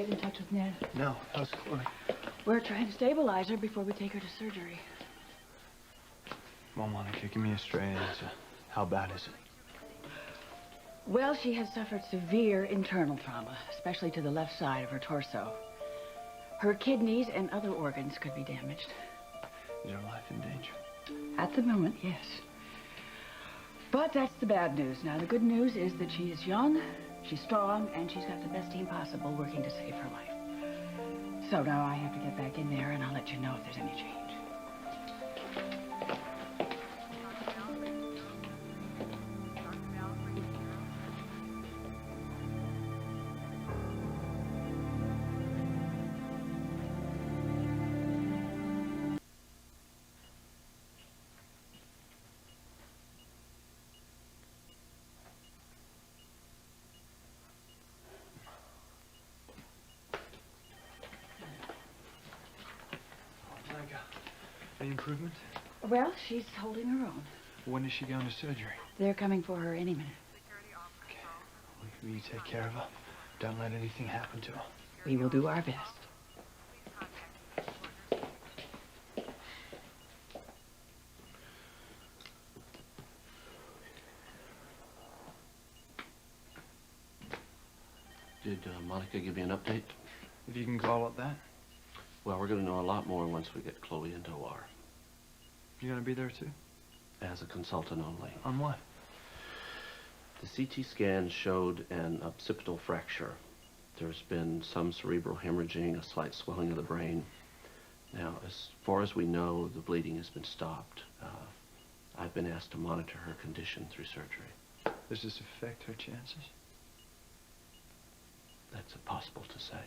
get in touch with Ned? No. How's Chloe? We're trying to stabilize her before we take her to surgery. Well, Monica, give me a straight answer. How bad is it? Well, she has suffered severe internal trauma, especially to the left side of her torso. Her kidneys and other organs could be damaged. Is her life in danger? At the moment, yes. But that's the bad news. Now, the good news is that she is young, she's strong, and she's got the best team possible working to save her life. So now I have to get back in there, and I'll let you know if there's any change. Any improvement? Well, she's holding her own. When is she going to surgery? They're coming for her any minute. Okay. Will you take care of her? Don't let anything happen to her. We will do our best. Did Monica give you an update? If you can call it that. Well, we're going to know a lot more once we get Chloe into OR. You're going to be there too? As a consultant only. On what? The CT scan showed an occipital fracture. There's been some cerebral hemorrhaging, a slight swelling of the brain. Now, as far as we know, the bleeding has been stopped. I've been asked to monitor her condition through surgery. Does this affect her chances? That's impossible to say.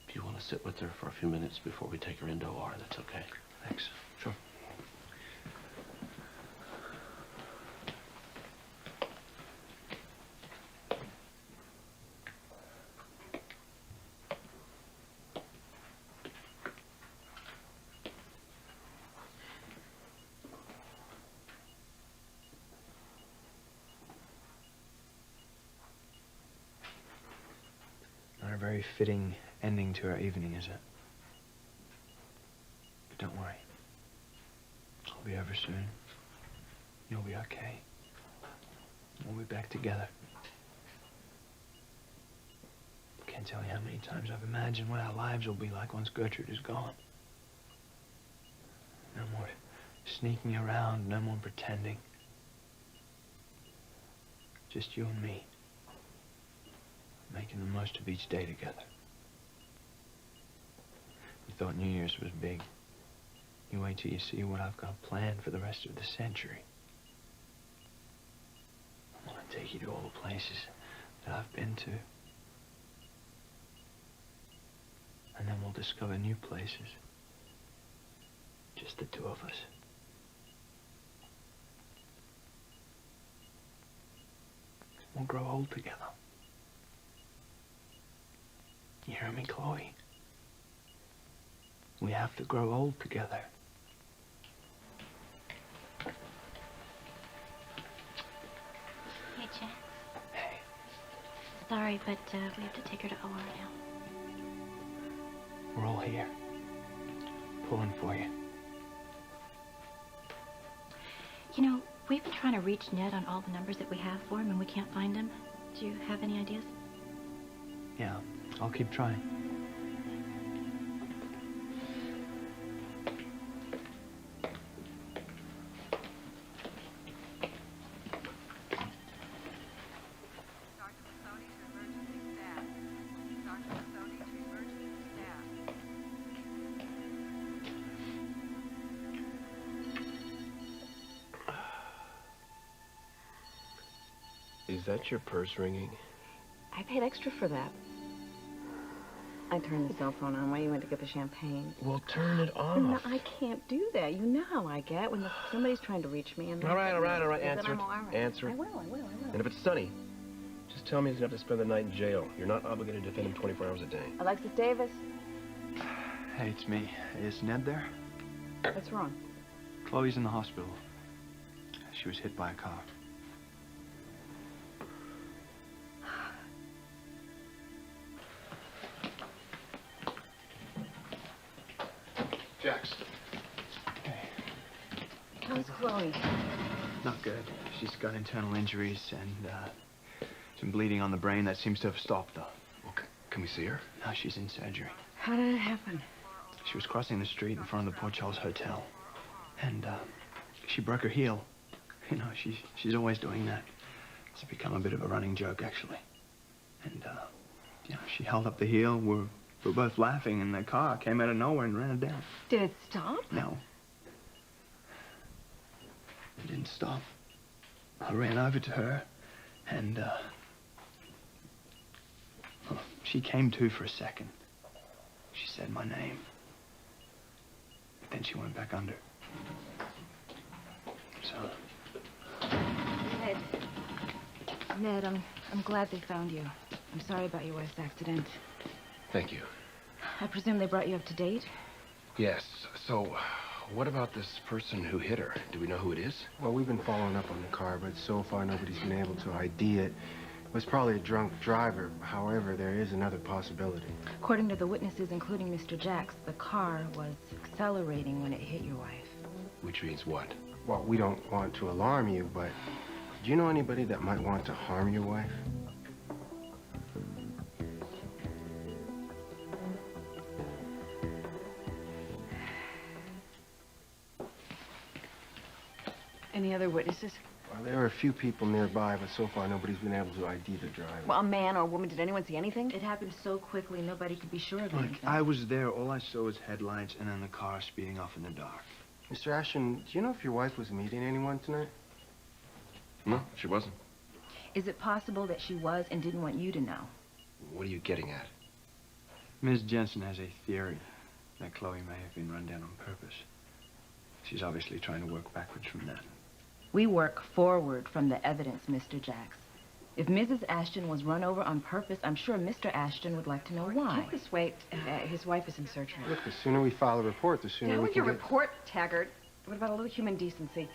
If you want to sit with her for a few minutes before we take her into OR, that's okay. Thanks. Sure. Not a very fitting ending to our evening, is it? But don't worry. I'll be over soon. You'll be okay. We'll be back together. Can't tell you how many times I've imagined what our lives will be like once Gertrude is gone. No more sneaking around, no more pretending. Just you and me. Making the most of each day together. You thought New Year's was big. You wait till you see what I've got planned for the rest of the century. I want to take you to all the places that I've been to. And then we'll discover new places. Just the two of us. We'll grow old together. You hear me, Chloe? We have to grow old together. Hey, Jack. Hey. Sorry, but we have to take her to OR now. We're all here. Pulling for you. You know, we've been trying to reach Ned on all the numbers that we have for him, and we can't find him. Do you have any ideas? Yeah, I'll keep trying. Is that your purse ringing? I paid extra for that. I turned the cell phone on while you went to get the champagne. Well, turn it off. No, I can't do that. You know how I get when somebody's trying to reach me. And All right. Answer Answer it. it. Answer it. I will. And if it's Sonny, just tell me he's going to have to spend the night in jail. You're not obligated to defend him 24 hours a day. Alexis Davis, Hey, it's me. Is Ned there? what's wrong? Chloe's in the hospital. She was hit by a car. Jax. Hey. How's Chloe? Not good. She's got internal injuries and some bleeding on the brain that seems to have stopped, though. Well, can we see her? No, she's in surgery. How did it happen? She was crossing the street in front of the Port Charles Hotel. And she broke her heel. You know, she's always doing that. It's become a bit of a running joke, actually. And, you know, she held up the heel. We're both laughing, and the car came out of nowhere and ran her down. Did it stop? No. It didn't stop. I ran over to her, and, well, she came to for a second. She said my name. But then she went back under. So... Ned, I'm glad they found you. I'm sorry about your wife's accident. Thank you. I presume they brought you up to date? Yes. So, what about this person who hit her? Do we know who it is? Well, we've been following up on the car, but so far nobody's been able to ID it. It was probably a drunk driver. However, there is another possibility. According to the witnesses, including Mr. Jax, the car was accelerating when it hit your wife. Which means what? Well, we don't want to alarm you, but do you know anybody that might want to harm your wife? Any other witnesses? Well, there are a few people nearby, but so far nobody's been able to ID the driver. Well, a man or a woman, did anyone see anything? It happened so quickly, nobody could be sure of Look, anything. I was there. All I saw was headlights and then the car speeding off in the dark. Mr. Ashton, do you know if your wife was meeting anyone tonight? No, she wasn't. Is it possible that she was and didn't want you to know? What are you getting at? Ms. Jensen has a theory that Chloe may have been run down on purpose. She's obviously trying to work backwards from that. We work forward from the evidence, Mr. Jax. If Mrs. Ashton was run over on purpose, I'm sure Mr. Ashton would like to know why. Take this weight. His wife is in surgery. Look, the sooner we file a report, the sooner Now we with can your get... report, Taggart. What about a little human decency?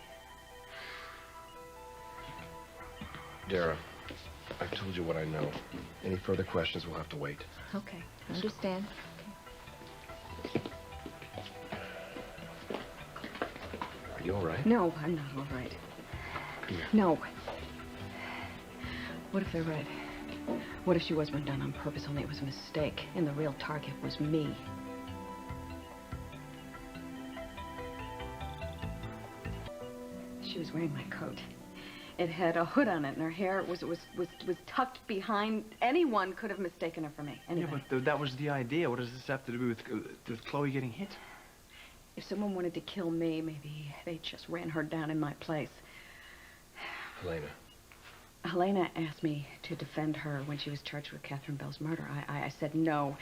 Dara, I've told you what I know. Any further questions will have to wait. Okay, understand. Are you all right? No, I'm not all right. Come here. No. What if they're right? What if she was run down on purpose, only it was a mistake, and the real target was me? She was wearing my coat. It had a hood on it, and her hair was tucked behind. Anyone could have mistaken her for me. Anybody. Yeah, but that was the idea. What does this have to do with Chloe getting hit? If someone wanted to kill me, maybe they just ran her down in my place. Helena. Helena asked me to defend her when she was charged with Catherine Bell's murder. I said no,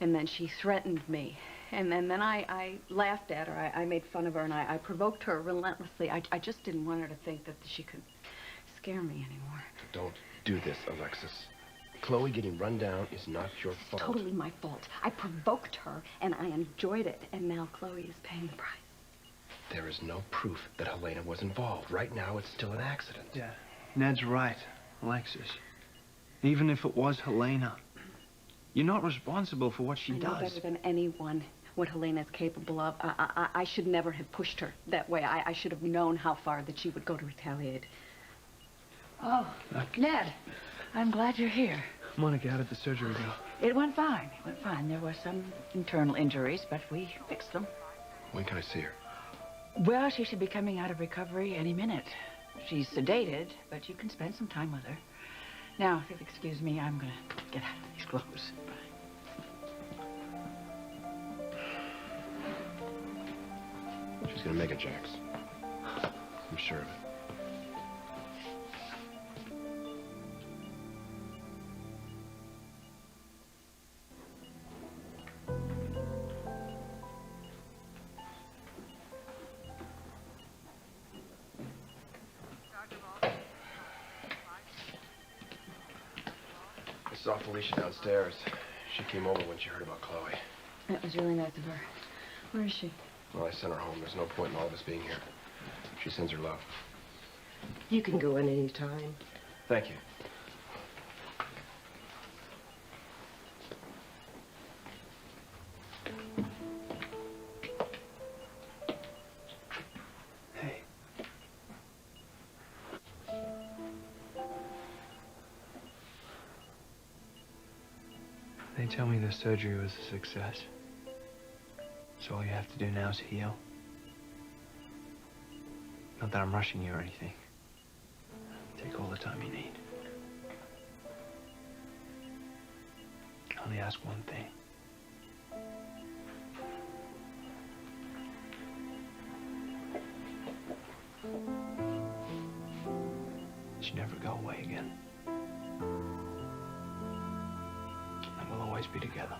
and then she threatened me. And then I laughed at her. I made fun of her, and I provoked her relentlessly. I just didn't want her to think that she could scare me anymore. Don't do this, Alexis. Chloe getting run down is not your It's fault. totally my fault. I provoked her, and I enjoyed it, and now Chloe is paying the price. There is no proof that Helena was involved. Right now, it's still an accident. Yeah, Ned's right, Alexis. Even if it was Helena, you're not responsible for what she I know does. better than anyone what Helena is capable of. I should never have pushed her that way. I should have known how far that she would go to retaliate. Oh, Look. Ned, I'm glad you're here. Monica, how did the surgery go? It went fine. It went fine. There were some internal injuries, but we fixed them. When can I see her? Well, she should be coming out of recovery any minute. She's sedated, but you can spend some time with her. Now, if you'll excuse me, I'm going to get out of these clothes. She's gonna make it, Jax. I'm sure of it. I saw Felicia downstairs. She came over when she heard about Chloe. That was really nice of her. Where is she? Well, I sent her home. There's no point in all of us being here. She sends her love. You can go in any time. Thank you. They tell me the surgery was a success. So all you have to do now is heal. Not that I'm rushing you or anything. Take all the time you need. I only ask one thing. That you never go away again. And we'll always be together.